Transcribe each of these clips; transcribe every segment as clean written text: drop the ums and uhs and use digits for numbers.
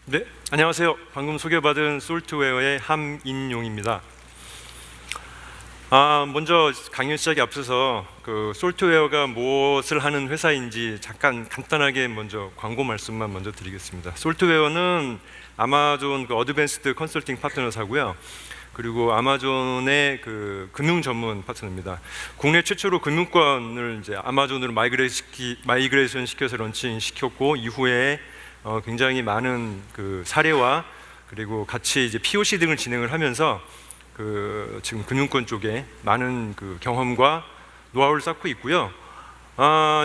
네, 안녕하세요. 방금 소개받은 솔트웨어의 함인용입니다. 먼저 강연 시작에 앞서서 솔트웨어가 무엇을 하는 회사인지 잠깐 간단하게 먼저 광고 말씀만 먼저 드리겠습니다. 솔트웨어는 아마존 어드밴스드 컨설팅 파트너사고요. 그리고 아마존의 금융 전문 파트너입니다. 국내 최초로 금융권을 이제 아마존으로 마이그레이션 시켜서 런칭 시켰고, 이후에 굉장히 많은 사례와 그리고 같이 이제 POC 등을 진행을 하면서 지금 금융권 쪽에 많은 경험과 노하우를 쌓고 있고요.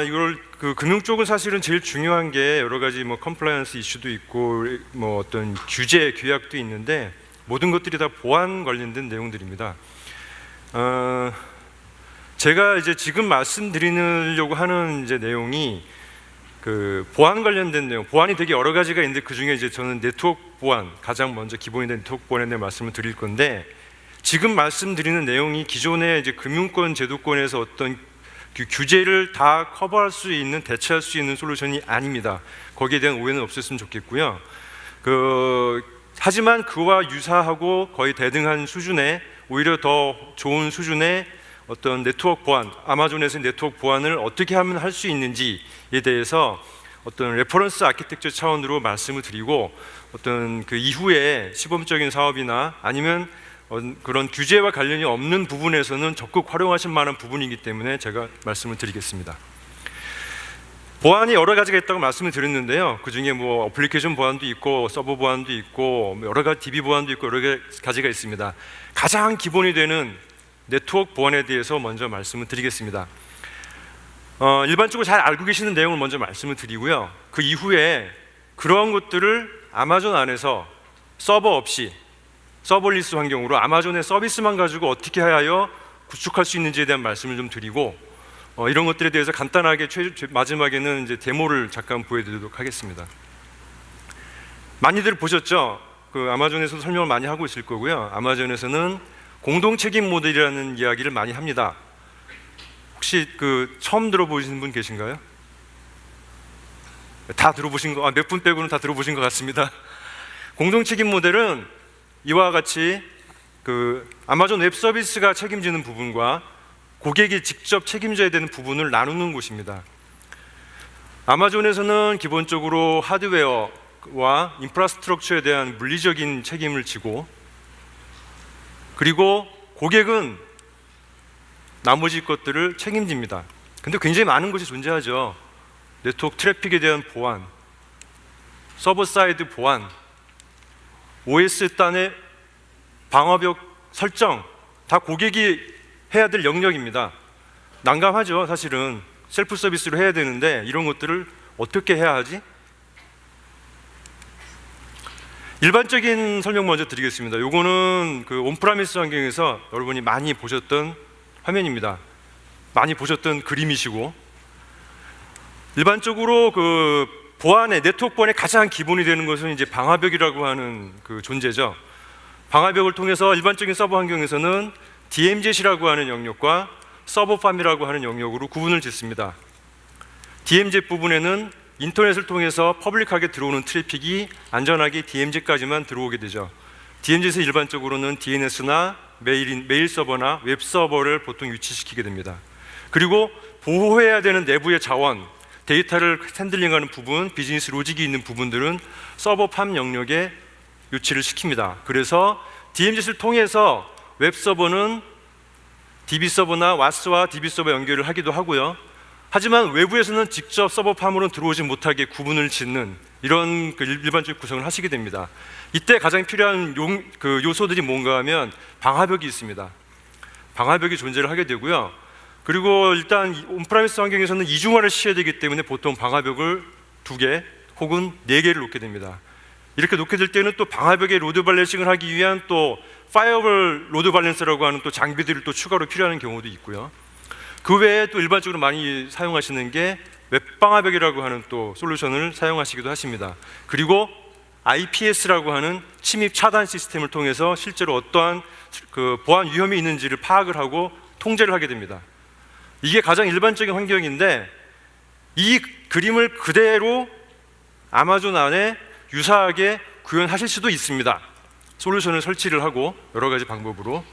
이걸 금융 쪽은 사실은 제일 중요한 게 여러 가지 컴플라이언스 이슈도 있고 어떤 규제 규약도 있는데, 모든 것들이 다 보안 관련된 내용들입니다. 제가 이제 지금 말씀드리려고 하는 이제 내용이 보안 관련된 내용, 보안이 되게 여러 가지가 있는데 그 중에 이제 저는 네트워크 보안, 가장 먼저 기본이 된 네트워크 보안에 대한 말씀을 드릴 건데, 지금 말씀드리는 내용이 기존의 이제 금융권 제도권에서 어떤 규제를 다 커버할 수 있는, 대체할 수 있는 솔루션이 아닙니다. 거기에 대한 오해는 없었으면 좋겠고요. 하지만 그와 유사하고 거의 대등한 수준의, 오히려 더 좋은 수준의 어떤 네트워크 보안, 아마존에서 네트워크 보안을 어떻게 하면 할 수 있는지에 대해서 어떤 레퍼런스 아키텍처 차원으로 말씀을 드리고, 어떤 이후에 시범적인 사업이나 아니면 그런 규제와 관련이 없는 부분에서는 적극 활용하실 만한 부분이기 때문에 제가 말씀을 드리겠습니다. 보안이 여러 가지가 있다고 말씀을 드렸는데요. 그 중에 어플리케이션 보안도 있고 서버 보안도 있고 여러 가지 DB 보안도 있고 여러 가지가 있습니다. 가장 기본이 되는 네트워크 보안에 대해서 먼저 말씀을 드리겠습니다. 일반적으로 잘 알고 계시는 내용을 먼저 말씀을 드리고요. 그 이후에 그러한 것들을 아마존 안에서 서버 없이 서버리스 환경으로 아마존의 서비스만 가지고 어떻게 하여 구축할 수 있는지에 대한 말씀을 좀 드리고, 이런 것들에 대해서 간단하게 마지막에는 이제 데모를 잠깐 보여드리도록 하겠습니다. 많이들 보셨죠? 아마존에서도 설명을 많이 하고 있을 거고요. 아마존에서는 공동 책임 모델이라는 이야기를 많이 합니다. 혹시 처음 들어보신 분 계신가요? 다 들어보신 거, 몇 분 빼고는 다 들어보신 것 같습니다. 공동 책임 모델은 이와 같이 아마존 웹 서비스가 책임지는 부분과 고객이 직접 책임져야 되는 부분을 나누는 곳입니다. 아마존에서는 기본적으로 하드웨어와 인프라스트럭처에 대한 물리적인 책임을 지고, 그리고 고객은 나머지 것들을 책임집니다. 근데 굉장히 많은 것이 존재하죠. 네트워크 트래픽에 대한 보안, 서버 사이드 보안, OS 단의 방어벽 설정, 다 고객이 해야 될 영역입니다. 난감하죠. 사실은 셀프 서비스로 해야 되는데 이런 것들을 어떻게 해야 하지? 일반적인 설명 먼저 드리겠습니다. 요거는 온프라미스 환경에서 여러분이 많이 보셨던 화면입니다. 많이 보셨던 그림이시고, 일반적으로 보안의, 네트워크 보안의 가장 기본이 되는 것은 이제 방화벽이라고 하는 존재죠. 방화벽을 통해서 일반적인 서버 환경에서는 DMZ라고 하는 영역과 서버팜이라고 하는 영역으로 구분을 짓습니다. DMZ 부분에는 인터넷을 통해서 퍼블릭하게 들어오는 트래픽이 안전하게 DMZ까지만 들어오게 되죠. DMZ에서 일반적으로는 DNS나 메일 서버나 웹 서버를 보통 위치시키게 됩니다. 그리고 보호해야 되는 내부의 자원, 데이터를 핸들링하는 부분, 비즈니스 로직이 있는 부분들은 서버팜 영역에 유치를 시킵니다. 그래서 DMZ를 통해서 웹 서버는 DB 서버나 와스와 DB 서버 연결을 하기도 하고요. 하지만 외부에서는 직접 서버팜으로는 들어오지 못하게 구분을 짓는 이런 일반적인 구성을 하시게 됩니다. 이때 가장 필요한 요소들이 뭔가 하면 방화벽이 있습니다. 방화벽이 존재를 하게 되고요. 그리고 일단 온프라미스 환경에서는 이중화를 시켜야 되기 때문에 보통 방화벽을 2개 혹은 4개를 놓게 됩니다. 이렇게 놓게 될 때는 또 방화벽에 로드 밸런싱을 하기 위한 또 파이어볼 로드 밸런서라고 하는 또 장비들을 또 추가로 필요한 경우도 있고요. 그 외에 또 일반적으로 많이 사용하시는 게 웹방화벽이라고 하는 또 솔루션을 사용하시기도 하십니다. 그리고 IPS라고 하는 침입 차단 시스템을 통해서 실제로 어떠한 보안 위험이 있는지를 파악을 하고 통제를 하게 됩니다. 이게 가장 일반적인 환경인데, 이 그림을 그대로 아마존 안에 유사하게 구현하실 수도 있습니다. 솔루션을 설치를 하고 여러 가지 방법으로.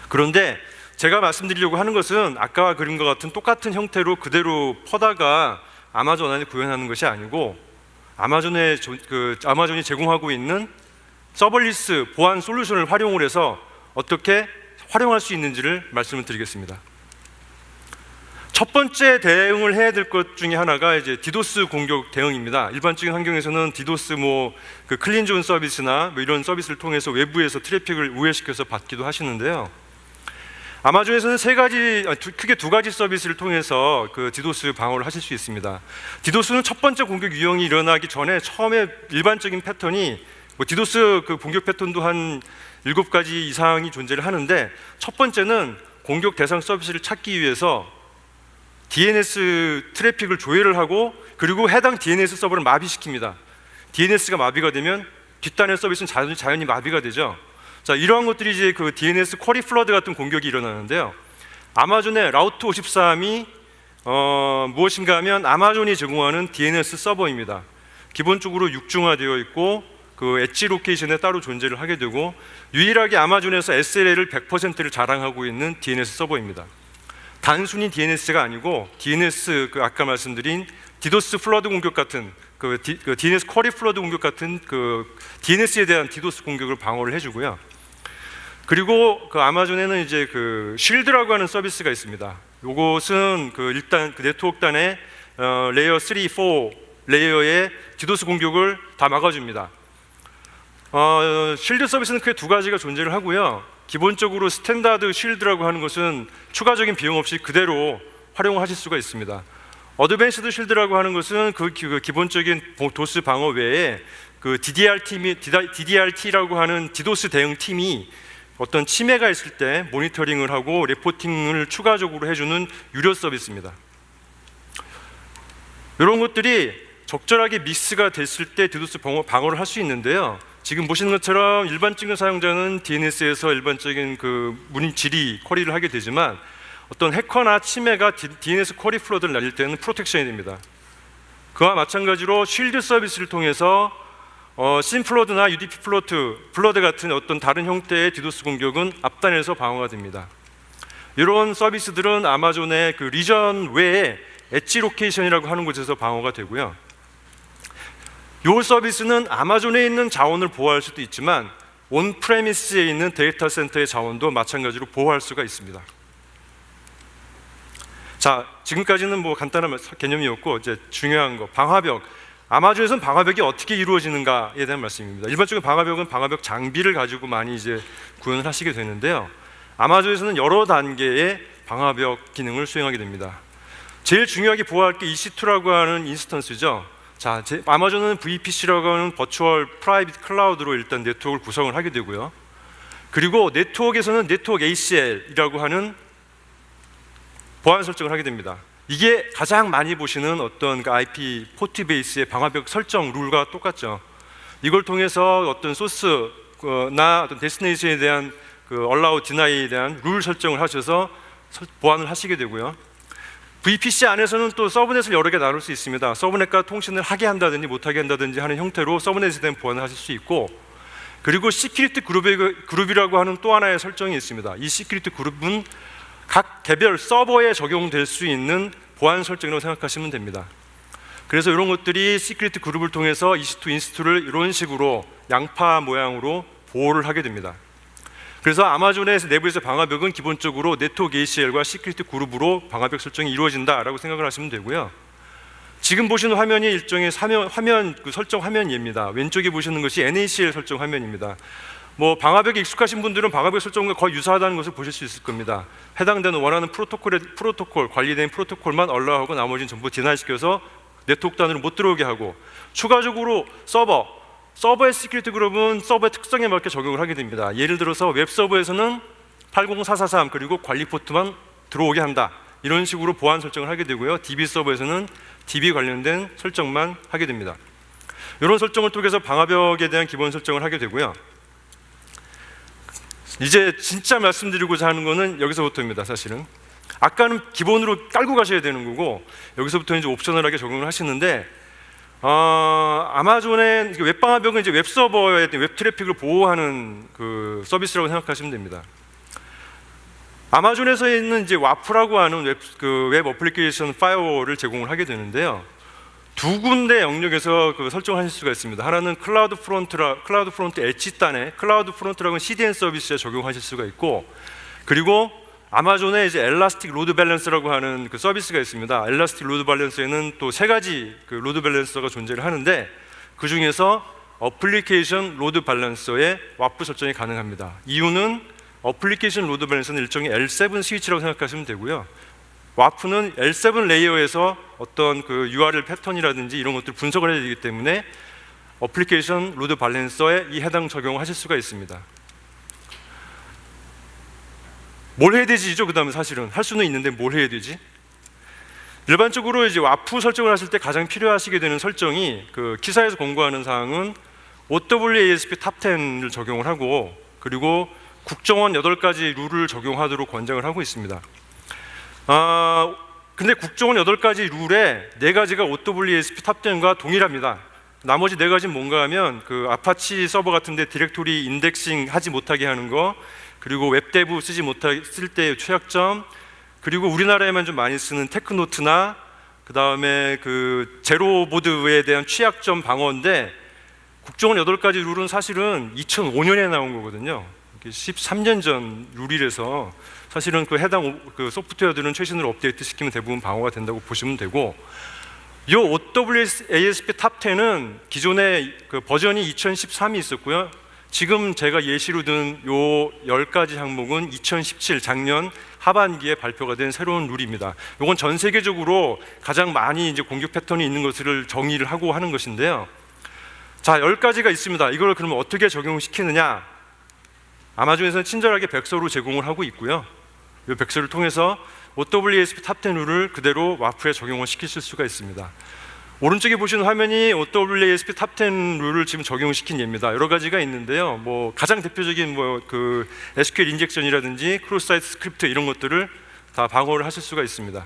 그런데 제가 말씀드리려고 하는 것은 아까 그림과 같은 똑같은 형태로 그대로 퍼다가 아마존 안에 구현하는 것이 아니고 아마존이 제공하고 있는 서버리스 보안 솔루션을 활용을 해서 어떻게 활용할 수 있는지를 말씀을 드리겠습니다. 첫 번째 대응을 해야 될 것 중에 하나가 이제 디도스 공격 대응입니다. 일반적인 환경에서는 디도스 그 클린존 서비스나 이런 서비스를 통해서 외부에서 트래픽을 우회시켜서 받기도 하시는데요. 아마존에서는 크게 두 가지 서비스를 통해서 그 디도스 방어를 하실 수 있습니다. 디도스는 첫 번째 공격 유형이 일어나기 전에 처음에 일반적인 패턴이 디도스 그 공격 패턴도 한 7가지 이상이 존재를 하는데, 첫 번째는 공격 대상 서비스를 찾기 위해서 DNS 트래픽을 조회를 하고 그리고 해당 DNS 서버를 마비시킵니다. DNS가 마비가 되면 뒷단의 서비스는 자연히 마비가 되죠. 자, 이러한 것들이 이제 그 DNS 쿼리 플러드 같은 공격이 일어나는데요. 아마존의 라우트 53이 무엇인가 하면 아마존이 제공하는 DNS 서버입니다. 기본적으로 육중화되어 있고 그 엣지 로케이션에 따로 존재를 하게 되고, 유일하게 아마존에서 SLA를 100%를 자랑하고 있는 DNS 서버입니다. 단순히 DNS가 아니고 DNS 아까 말씀드린 디도스 플러드 공격 같은 그 DNS 쿼리 플러드 공격 같은 그 DNS에 대한 디도스 공격을 방어를 해주고요. 그리고 그 아마존에는 이제 그 쉴드라고 하는 서비스가 있습니다. 이것은 일단 그 네트워크단의 레이어 3, 4 레이어의 디도스 공격을 다 막아줍니다. 쉴드 서비스는 크게 두 가지가 존재를 하고요. 기본적으로 스탠다드 쉴드라고 하는 것은 추가적인 비용 없이 그대로 활용하실 수가 있습니다. 어드밴스드 쉴드라고 하는 것은 그 기본적인 도스 방어 외에 그 DDRT라고 하는 디도스 대응 팀이 어떤 침해가 있을 때 모니터링을 하고 리포팅을 추가적으로 해주는 유료 서비스입니다. 이런 것들이 적절하게 믹스가 됐을 때 디도스 방어를 할 수 있는데요. 지금 보시는 것처럼 일반적인 사용자는 DNS에서 일반적인 그 문의 질의 쿼리를 하게 되지만, 어떤 해커나 침해가 DNS 쿼리 플러드를 날릴 때는 프로텍션이 됩니다. 그와 마찬가지로 쉴드 서비스를 통해서 심플러드나 UDP 플러드 같은 어떤 다른 형태의 디도스 공격은 앞단에서 방어가 됩니다. 이런 서비스들은 아마존의 그 리전 외에 엣지 로케이션이라고 하는 곳에서 방어가 되고요. 이 서비스는 아마존에 있는 자원을 보호할 수도 있지만 온 프레미스에 있는 데이터 센터의 자원도 마찬가지로 보호할 수가 있습니다. 자, 지금까지는 간단한 개념이었고, 이제 중요한 거, 방화벽. 아마존에서는 방화벽이 어떻게 이루어지는가에 대한 말씀입니다. 일반적인 방화벽은 방화벽 장비를 가지고 많이 이제 구현을 하시게 되는데요. 아마존에서는 여러 단계의 방화벽 기능을 수행하게 됩니다. 제일 중요하게 보호할 게 EC2라고 하는 인스턴스죠. 자, 아마존은 VPC라고 하는 버추얼 프라이빗 클라우드로 일단 네트워크를 구성을 하게 되고요. 그리고 네트워크에서는 네트워크 ACL이라고 하는 보안 설정을 하게 됩니다. 이게 가장 많이 보시는 어떤 그 IP 포트 베이스의 방화벽 설정 룰과 똑같죠. 이걸 통해서 어떤 소스나 어떤 데스티네이션에 대한 그 allow, deny에 대한 룰 설정을 하셔서 보안을 하시게 되고요. VPC 안에서는 또 서브넷을 여러 개 나눌 수 있습니다. 서브넷과 통신을 하게 한다든지 못하게 한다든지 하는 형태로 서브넷에 대한 보안을 하실 수 있고, 그리고 시큐리티 그룹이라고 하는 또 하나의 설정이 있습니다. 이 시큐리티 그룹은 각 개별 서버에 적용될 수 있는 보안 설정이라고 생각하시면 됩니다. 그래서 이런 것들이 시큐리티 그룹을 통해서 EC2 인스트를 이런 식으로 양파 모양으로 보호를 하게 됩니다. 그래서 아마존의 내부에서 방화벽은 기본적으로 네트워크 ACL과 시큐리티 그룹으로 방화벽 설정이 이루어진다라고 생각을 하시면 되고요. 지금 보시는 화면이 일종의 화면 설정 화면입니다. 왼쪽에 보시는 것이 NACL 설정 화면입니다. 방화벽에 익숙하신 분들은 방화벽 설정과 거의 유사하다는 것을 보실 수 있을 겁니다. 해당되는 원하는 프로토콜 관리된 프로토콜만 얼라하고 나머지는 전부 디나이시켜서 네트워크 단으로 못 들어오게 하고, 추가적으로 서버의 시큐리티 그룹은 서버의 특성에 맞게 적용을 하게 됩니다. 예를 들어서 웹 서버에서는 80443 그리고 관리 포트만 들어오게 한다, 이런 식으로 보안 설정을 하게 되고요. DB 서버에서는 DB 관련된 설정만 하게 됩니다. 이런 설정을 통해서 방화벽에 대한 기본 설정을 하게 되고요. 이제 진짜 말씀드리고자 하는 거는 여기서부터입니다. 사실은 아까는 기본으로 깔고 가셔야 되는 거고, 여기서부터 이제 옵셔널하게 적용을 하시는데, 아마존의 웹방화벽은 이제 웹서버의 웹 트래픽을 보호하는 그 서비스라고 생각하시면 됩니다. 아마존에서 있는 이제 와프라고 하는 웹 어플리케이션 파이어월을 제공을 하게 되는데요. 두 군데 영역에서 설정하실 수가 있습니다. 하나는 클라우드 프론트 엣지단에 클라우드 프론트라고 하는 CDN 서비스에 적용하실 수가 있고, 그리고 아마존에 이제 엘라스틱 로드 밸런스라고 하는 그 서비스가 있습니다. 엘라스틱 로드 밸런스에는 또 세 가지 그 로드 밸런서가 존재를 하는데, 그 중에서 어플리케이션 로드 밸런서의 와프 설정이 가능합니다. 이유는 어플리케이션 로드 밸런서는 일종의 L7 스위치라고 생각하시면 되고요. 와프는 L7 레이어에서 어떤 그 URL 패턴이라든지 이런 것들을 분석을 해야 되기 때문에 어플리케이션 로드 밸런서에 이 해당 적용을 하실 수가 있습니다. 뭘 해야 되지죠? 그 다음에 사실은 할 수는 있는데 뭘 해야 되지? 일반적으로 이제 와프 설정을 하실 때 가장 필요하시게 되는 설정이 그 기사에서 권고하는 사항은 OWASP 탑10을 적용을 하고, 그리고 국정원 8가지 룰을 적용하도록 권장을 하고 있습니다. 근데 국정원 8가지 룰에 4가지가 OWASP 탑10과 동일합니다. 나머지 4가지는 뭔가 하면 그 아파치 서버 같은데 디렉토리 인덱싱 하지 못하게 하는 거, 그리고 웹데브 쓸 때의 취약점, 그리고 우리나라에만 좀 많이 쓰는 테크노트나 그 다음에 그 제로보드에 대한 취약점 방어인데, 국정원 8가지 룰은 사실은 2005년에 나온 거거든요. 13년 전 룰이라서 사실은 그 해당 그 소프트웨어들은 최신으로 업데이트 시키면 대부분 방어가 된다고 보시면 되고, 이 OWASP 탑10은 기존에 그 버전이 2013이 있었고요. 지금 제가 예시로 든 요 10가지 항목은 2017 작년 하반기에 발표가 된 새로운 룰입니다. 이건 전 세계적으로 가장 많이 이제 공격 패턴이 있는 것을 정의를 하고 하는 것인데요. 자, 10가지가 있습니다. 이걸 그러면 어떻게 적용시키느냐? 아마존에서는 친절하게 백서로 제공을 하고 있고요. 이 백서를 통해서 OWASP 탑10 룰을 그대로 와프에 적용을 시키실 수가 있습니다. 오른쪽에 보시는 화면이 OWASP 탑10 룰을 지금 적용시킨 예입니다. 여러 가지가 있는데요. 뭐 가장 대표적인 그 SQL 인젝션이라든지 크로스 사이트 스크립트 이런 것들을 다 방어를 하실 수가 있습니다.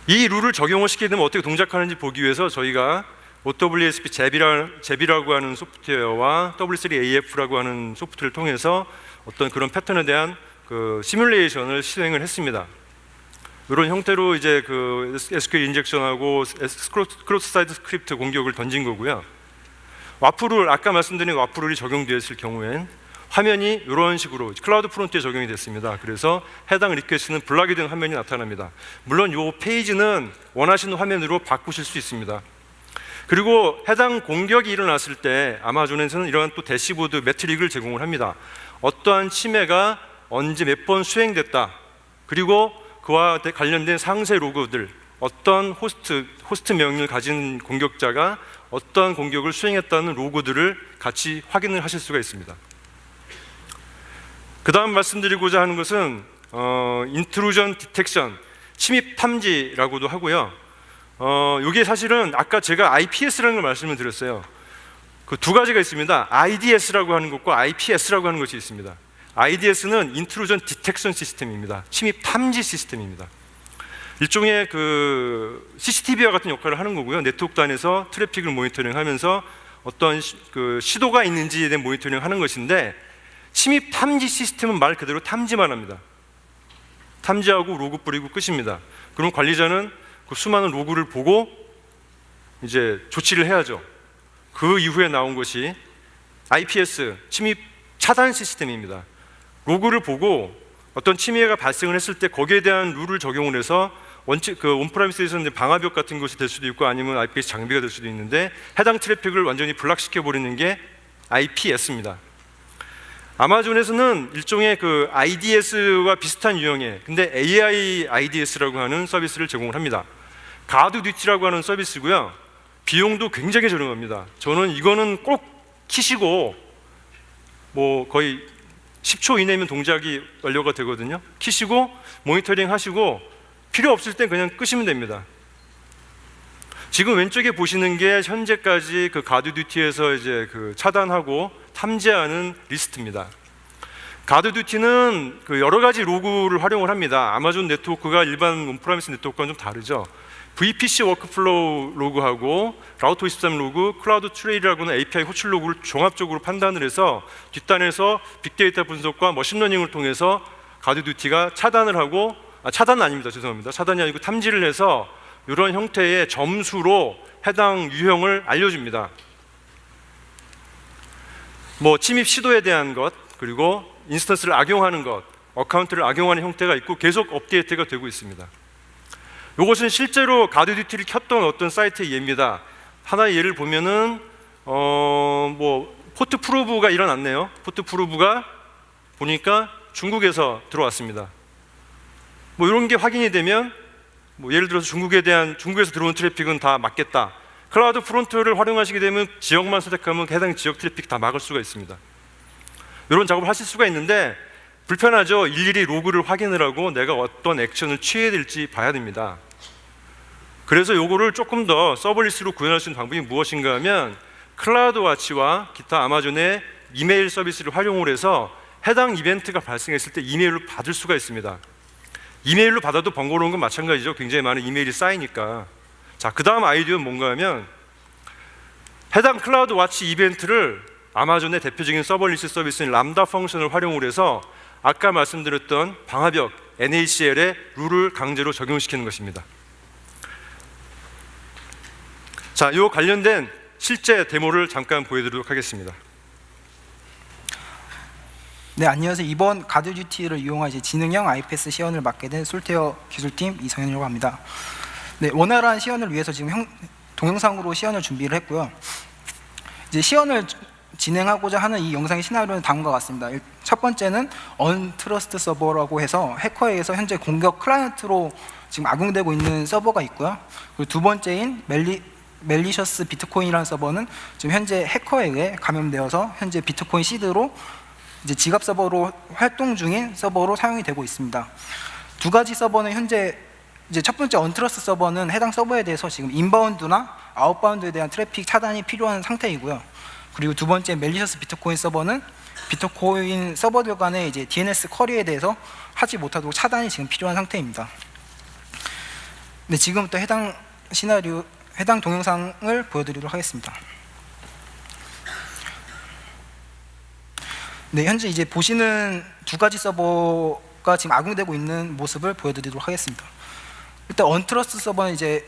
이 룰을 적용을 시키게 되면 어떻게 동작하는지 보기 위해서 저희가 OWASP 제비라고 하는 소프트웨어와 W3AF라고 하는 소프트를 통해서 어떤 그런 패턴에 대한 그 시뮬레이션을 실행을 했습니다. 이런 형태로 이제 그 SQL 인젝션하고 크로스 사이트 스크립트 공격을 던진 거고요. 와프룰, 아까 말씀드린 와프룰이 적용되었을 경우엔 화면이 이런 식으로 클라우드 프론트에 적용이 됐습니다. 그래서 해당 리퀘스트는 블락이 된 화면이 나타납니다. 물론 이 페이지는 원하시는 화면으로 바꾸실 수 있습니다. 그리고 해당 공격이 일어났을 때 아마존에서는 이러한 또 대시보드 매트릭을 제공을 합니다. 어떠한 침해가 언제 몇 번 수행됐다, 그리고 그와 관련된 상세 로그들, 어떤 호스트 명령을 가진 공격자가 어떠한 공격을 수행했다는 로그들을 같이 확인을 하실 수가 있습니다. 그 다음 말씀드리고자 하는 것은 인트루전 디텍션, 침입 탐지라고도 하고요. 이게 사실은 아까 제가 IPS라는 걸 말씀을 드렸어요. 그 두 가지가 있습니다. IDS라고 하는 것과 IPS라고 하는 것이 있습니다. IDS는 인트루전 디텍션 시스템입니다. 침입 탐지 시스템입니다. 일종의 그 CCTV와 같은 역할을 하는 거고요. 네트워크 안에서 트래픽을 모니터링하면서 어떤 그 시도가 있는지에 대한 모니터링을 하는 것인데, 침입 탐지 시스템은 말 그대로 탐지만 합니다. 탐지하고 로그 뿌리고 끝입니다. 그럼 관리자는 그 수많은 로그를 보고 이제 조치를 해야죠. 그 이후에 나온 것이 IPS, 침입 차단 시스템입니다. 로그를 보고 어떤 침해가 발생을 했을 때 거기에 대한 룰을 적용을 해서 그 온프라미스에서는 방화벽 같은 것이 될 수도 있고 아니면 IPS 장비가 될 수도 있는데, 해당 트래픽을 완전히 블락시켜 버리는 게 IPS입니다. 아마존에서는 일종의 그 IDS와 비슷한 유형의, 근데 AI IDS라고 하는 서비스를 제공을 합니다. 가드 듀티라고 하는 서비스고요. 비용도 굉장히 저렴합니다. 저는 이거는 꼭 키시고 뭐 거의 10초 이내면 동작이 완료가 되거든요. 키시고 모니터링 하시고 필요 없을 땐 그냥 끄시면 됩니다. 지금 왼쪽에 보시는 게 현재까지 그 가드 듀티에서 이제 그 차단하고 탐지하는 리스트입니다. 가드 듀티는 그 여러 가지 로그를 활용을 합니다. 아마존 네트워크가 일반 온프라미스 네트워크와는 좀 다르죠. VPC 워크플로우 로그하고 라우터 23 로그, 클라우드 트레일이라고는 API 호출 로그를 종합적으로 판단을 해서 뒷단에서 빅데이터 분석과 머신러닝을 통해서 가드듀티가 차단을 하고, 차단은 아닙니다. 죄송합니다. 차단이 아니고 탐지를 해서 이런 형태의 점수로 해당 유형을 알려줍니다. 뭐 침입 시도에 대한 것, 그리고 인스턴스를 악용하는 것, 어카운트를 악용하는 형태가 있고 계속 업데이트가 되고 있습니다. 이것은 실제로 가드듀티를 켰던 어떤 사이트의 예입니다. 하나의 예를 보면은 뭐 포트 프로브가 일어났네요. 포트 프로브가 보니까 중국에서 들어왔습니다. 뭐 이런 게 확인이 되면 뭐 예를 들어서 중국에서 들어온 트래픽은 다 막겠다. 클라우드 프론트를 활용하시게 되면 지역만 선택하면 해당 지역 트래픽 다 막을 수가 있습니다. 이런 작업을 하실 수가 있는데 불편하죠. 일일이 로그를 확인을 하고 내가 어떤 액션을 취해야 될지 봐야 됩니다. 그래서 요거를 조금 더 서버리스로 구현할 수 있는 방법이 무엇인가 하면 클라우드와치와 기타 아마존의 이메일 서비스를 활용을 해서 해당 이벤트가 발생했을 때 이메일로 받을 수가 있습니다. 이메일로 받아도 번거로운 건 마찬가지죠. 굉장히 많은 이메일이 쌓이니까. 자, 그 다음 아이디어는 뭔가 하면 해당 클라우드 와치 이벤트를 아마존의 대표적인 서버리스 서비스인 람다 펑션을 활용을 해서 아까 말씀드렸던 방화벽 NACL의 룰을 강제로 적용시키는 것입니다. 자, 이 관련된 실제 데모를 잠깐 보여드리도록 하겠습니다. 네, 안녕하세요. 이번 가드듀티를 이용한 지능형 IPS 시연을 맡게 된 솔테어 기술팀 이성현이라고 합니다. 네, 원활한 시연을 위해서 지금 동영상으로 시연을 준비를 했고요. 이제 시연을 진행하고자 하는 이 영상의 시나리오는 다음과 같습니다. 첫 번째는 언트러스트 서버라고 해서 해커에 의해서 현재 공격 클라이언트로 지금 악용되고 있는 서버가 있고요. 그리고 두 번째인 멜리셔스 비트코인이라는 서버는 지금 현재 해커에 의해 감염되어서 현재 비트코인 시드로 이제 지갑 서버로 활동 중인 서버로 사용이 되고 있습니다. 두 가지 서버는 현재 이제 첫 번째 언트러스트 서버는 해당 서버에 대해서 지금 인바운드나 아웃바운드에 대한 트래픽 차단이 필요한 상태이고요. 그리고 두 번째 멜리셔스 비트코인 서버는 비트코인 서버들 간의 이제 DNS 쿼리에 대해서 하지 못하도록 차단이 지금 필요한 상태입니다. 네, 지금부터 해당 동영상을 보여드리도록 하겠습니다. 네, 현재 이제 보시는 두 가지 서버가 지금 악용되고 있는 모습을 보여드리도록 하겠습니다. 일단 언트러스트 서버는 이제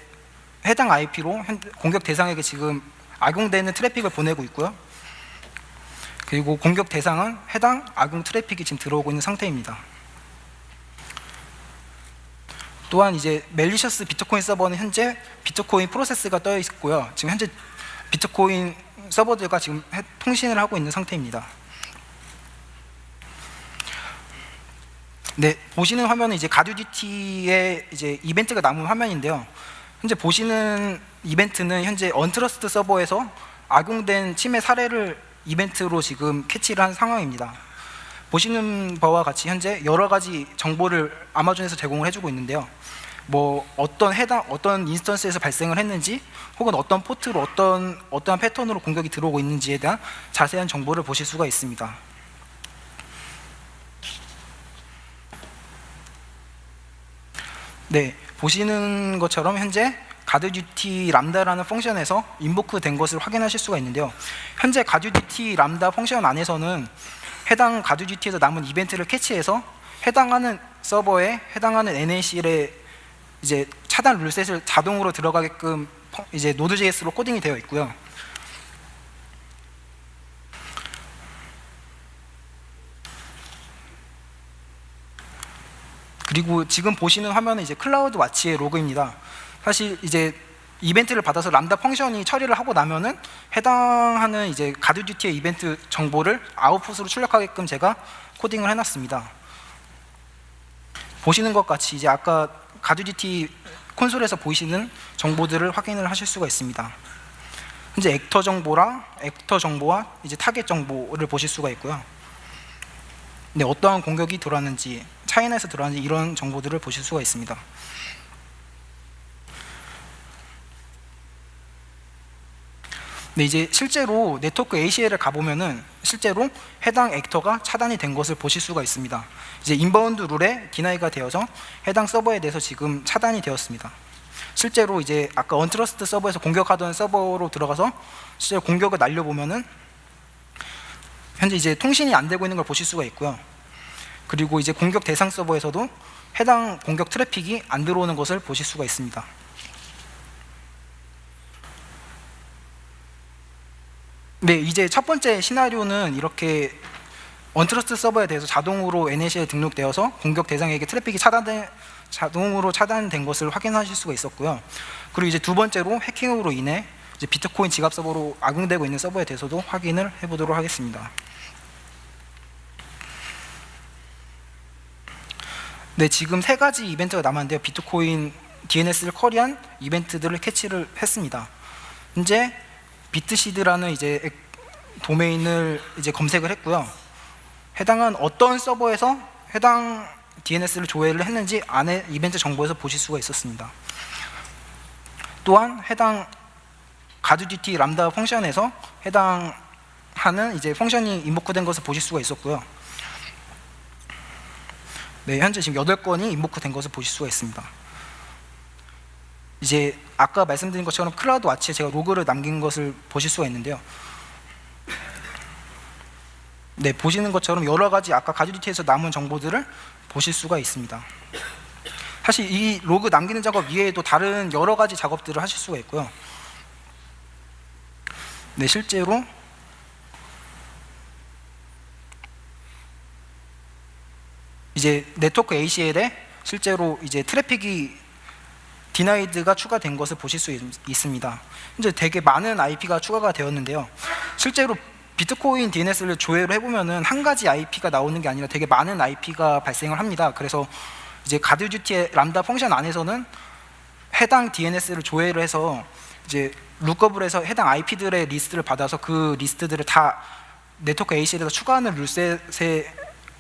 해당 IP로 공격 대상에게 지금 악용되는 트래픽을 보내고 있고요. 그리고 공격 대상은 해당 악용 트래픽이 지금 들어오고 있는 상태입니다. 또한 이제 멜리셔스 비트코인 서버는 현재 비트코인 프로세스가 떠 있고요. 지금 현재 비트코인 서버들과 지금 통신을 하고 있는 상태입니다. 네, 보시는 화면은 이제 가드듀티의 이제 이벤트가 남은 화면인데요. 현재 보시는 이벤트는 현재 언트러스트 서버에서 악용된 침해 사례를 이벤트로 지금 캐치를 한 상황입니다. 보시는 바와 같이 현재 여러 가지 정보를 아마존에서 제공을 해주고 있는데요. 뭐 어떤 인스턴스에서 발생을 했는지, 혹은 어떤 포트로 어떠한 패턴으로 공격이 들어오고 있는지에 대한 자세한 정보를 보실 수가 있습니다. 네, 보시는 것처럼 현재 가드듀티 람다라는 펑션에서 인보크 된 것을 확인하실 수가 있는데요. 현재 가드듀티 람다 펑션 안에서는 해당 가드듀티에서 남은 이벤트를 캐치해서 해당하는 서버에 해당하는 NACL에 이제 차단 룰셋을 자동으로 들어가게끔 이제 노드.js로 코딩이 되어 있고요. 그리고 지금 보시는 화면은 이제 클라우드 와치의 로그입니다. 사실 이제 이벤트를 받아서 람다 펑션이 처리를 하고 나면은 해당하는 이제 가드듀티의 이벤트 정보를 아웃풋으로 출력하게끔 제가 코딩을 해놨습니다. 보시는 것 같이 이제 아까 가드듀티 콘솔에서 보이시는 정보들을 확인을 하실 수가 있습니다. 현재 액터 정보와 이제 타겟 정보를 보실 수가 있고요. 네, 어떠한 공격이 들어왔는지, 차이나에서 들어왔는지 이런 정보들을 보실 수가 있습니다. 네, 이제 실제로 네트워크 ACL을 가보면은 실제로 해당 액터가 차단이 된 것을 보실 수가 있습니다. 이제 인바운드 룰에 디나이가 되어서 해당 서버에 대해서 지금 차단이 되었습니다. 실제로 이제 아까 언트러스트 서버에서 공격하던 서버로 들어가서 실제 공격을 날려보면은 현재 이제 통신이 안 되고 있는 걸 보실 수가 있고요. 그리고 이제 공격 대상 서버에서도 해당 공격 트래픽이 안 들어오는 것을 보실 수가 있습니다. 네, 이제 첫 번째 시나리오는 이렇게 언트러스트 서버에 대해서 자동으로 NAC에 등록되어서 공격 대상에게 트래픽이 자동으로 차단된 것을 확인하실 수가 있었고요. 그리고 이제 두 번째로 해킹으로 인해 이제 비트코인 지갑 서버로 악용되고 있는 서버에 대해서도 확인을 해보도록 하겠습니다. 네, 지금 세 가지 이벤트가 남았는데요. 비트코인 DNS를 커리한 이벤트들을 캐치를 했습니다. 현재 비트시드라는 이제 도메인을 이제 검색을 했고요. 해당한 어떤 서버에서 해당 DNS를 조회를 했는지 안에 이벤트 정보에서 보실 수가 있었습니다. 또한 해당 가드듀티 람다 펑션에서 해당하는 이제 펑션이 인보크된 것을 보실 수가 있었고요. 네, 현재 지금 8건이 인보크된 것을 보실 수가 있습니다. 이제 아까 말씀드린 것처럼 클라우드 와치에 제가 로그를 남긴 것을 보실 수가 있는데요. 네, 보시는 것처럼 여러 가지 아까 가드듀티에서 남은 정보들을 보실 수가 있습니다. 사실 이 로그 남기는 작업 이외에도 다른 여러 가지 작업들을 하실 수가 있고요. 네, 실제로 이제 네트워크 ACL에 실제로 이제 트래픽이 디나이드가 추가된 것을 보실 수 있습니다. 이제 되게 많은 IP가 추가가 되었는데요. 실제로 비트코인 DNS를 조회를 해보면은 한 가지 IP가 나오는 게 아니라 되게 많은 IP가 발생을 합니다. 그래서 이제 가드듀티의 람다 펑션 안에서는 해당 DNS를 조회를 해서 이제 룩업을 해서 해당 IP들의 리스트를 받아서 그 리스트들을 다 네트워크 ACL에다 추가하는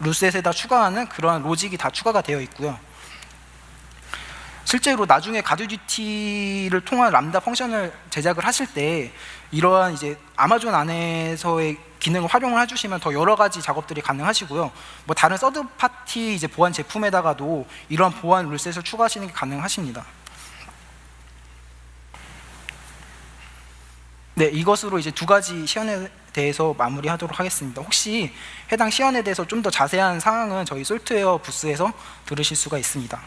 룰셋에다 추가하는 그러한 로직이 다 추가가 되어 있고요. 실제로 나중에 가드듀티를 통한 람다 펑션을 제작을 하실 때 이러한 이제 아마존 안에서의 기능을 활용을 해주시면 더 여러 가지 작업들이 가능하시고요. 뭐 다른 서드 파티 이제 보안 제품에다가도 이러한 보안 룰셋을 추가하시는 게 가능하십니다. 네, 이것으로 이제 두 가지 시연에 대해서 마무리하도록 하겠습니다. 혹시 해당 시연에 대해서 좀 더 자세한 사항은 저희 솔트웨어 부스에서 들으실 수가 있습니다.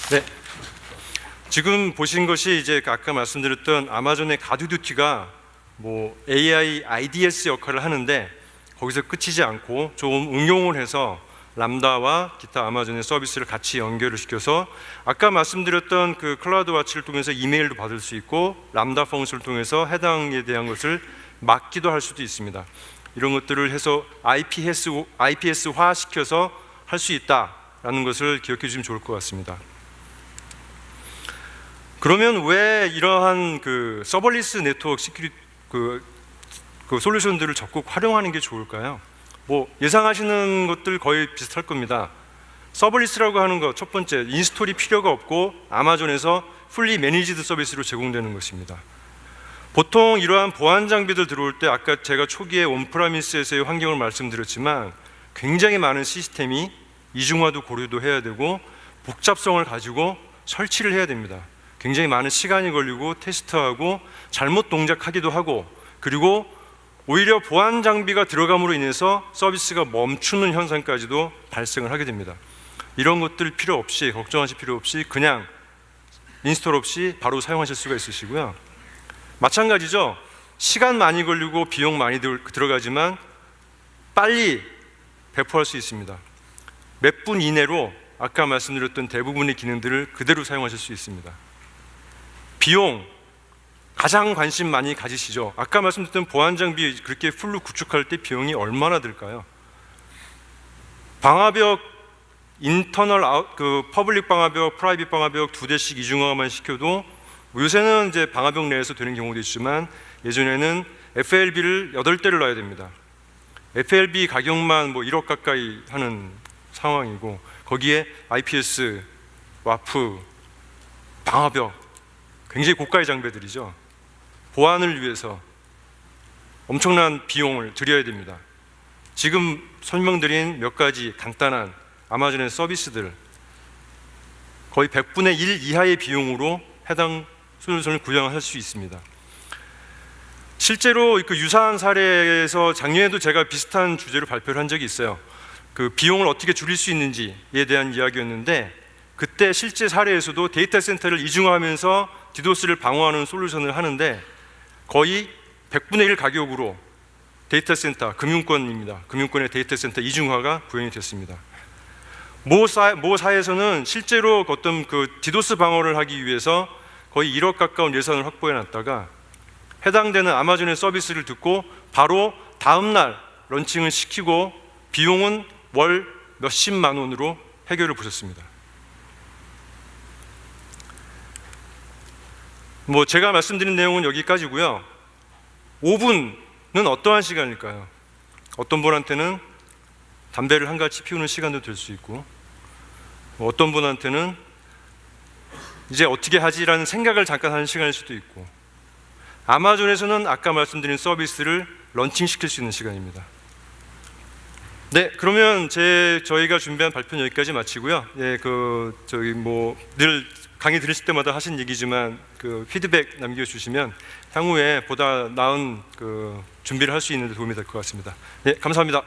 네. 지금 보신 것이 이제 아까 말씀드렸던 아마존의 가드듀티가 뭐 AI IDS 역할을 하는데 거기서 끝이지 않고 좀 응용을 해서 람다와 기타 아마존의 서비스를 같이 연결을 시켜서 아까 말씀드렸던 그 클라우드 와치를 통해서 이메일도 받을 수 있고 람다 펑션을 통해서 해당에 대한 것을 막기도 할 수도 있습니다. 이런 것들을 해서 IPS화 시켜서 할 수 있다라는 것을 기억해 주시면 좋을 것 같습니다. 그러면 왜 이러한 그 서버리스 네트워크 시큐리티 그 솔루션들을 적극 활용하는 게 좋을까요? 뭐 예상하시는 것들 거의 비슷할 겁니다. 서버리스라고 하는 것 첫 번째, 인스톨이 필요가 없고 아마존에서 풀리 매니지드 서비스로 제공되는 것입니다. 보통 이러한 보안 장비들 들어올 때 아까 제가 초기에 온프라미스에서의 환경을 말씀드렸지만 굉장히 많은 시스템이 이중화도 고려도 해야 되고 복잡성을 가지고 설치를 해야 됩니다. 굉장히 많은 시간이 걸리고 테스트하고 잘못 동작하기도 하고 그리고 오히려 보안 장비가 들어감으로 인해서 서비스가 멈추는 현상까지도 발생을 하게 됩니다. 이런 것들 필요 없이 걱정하실 필요 없이 그냥 인스톨 없이 바로 사용하실 수가 있으시고요. 마찬가지죠. 시간 많이 걸리고 비용 많이 들어가지만 빨리 배포할 수 있습니다. 몇 분 이내로 아까 말씀드렸던 대부분의 기능들을 그대로 사용하실 수 있습니다. 비용 가장 관심 많이 가지시죠. 아까 말씀드렸던 보안 장비 그렇게 풀로 구축할 때 비용이 얼마나 들까요? 방화벽 인터널 그 퍼블릭 방화벽, 프라이빗 방화벽 두 대씩 이중화만 시켜도 요새는 이제 방화벽 내에서 되는 경우도 있지만 예전에는 FLB를 8대를 놔야 됩니다. FLB 가격만 뭐 1억 가까이 하는 상황이고 거기에 IPS, 와프, 방화벽 굉장히 고가의 장비들이죠. 보안을 위해서 엄청난 비용을 들여야 됩니다. 지금 설명드린 몇 가지 간단한 아마존의 서비스들 거의 100분의 1 이하의 비용으로 해당 솔루션을 구현할 수 있습니다. 실제로 그 유사한 사례에서 작년에도 제가 비슷한 주제로 발표를 한 적이 있어요. 그 비용을 어떻게 줄일 수 있는지에 대한 이야기였는데, 그때 실제 사례에서도 데이터 센터를 이중화하면서 디도스를 방어하는 솔루션을 하는데 거의 100분의 1 가격으로 데이터 센터, 금융권입니다. 금융권의 데이터 센터 이중화가 구현이 됐습니다. 모 사에서는 실제로 어떤 그 디도스 방어를 하기 위해서 거의 1억 가까운 예산을 확보해 놨다가 해당되는 아마존의 서비스를 듣고 바로 다음 날 런칭을 시키고 비용은 월 몇십만 원으로 해결을 보셨습니다. 뭐 제가 말씀드린 내용은 여기까지고요. 5분은 어떠한 시간일까요? 어떤 분한테는 담배를 한 가지 피우는 시간도 될 수 있고, 어떤 분한테는 이제 어떻게 하지라는 생각을 잠깐 하는 시간일 수도 있고, 아마존에서는 아까 말씀드린 서비스를 런칭시킬 수 있는 시간입니다. 네, 그러면 저희가 준비한 발표는 여기까지 마치고요. 예, 늘 강의 들으실 때마다 하신 얘기지만 그 피드백 남겨주시면 향후에 보다 나은 그 준비를 할 수 있는 데 도움이 될 것 같습니다. 네, 감사합니다.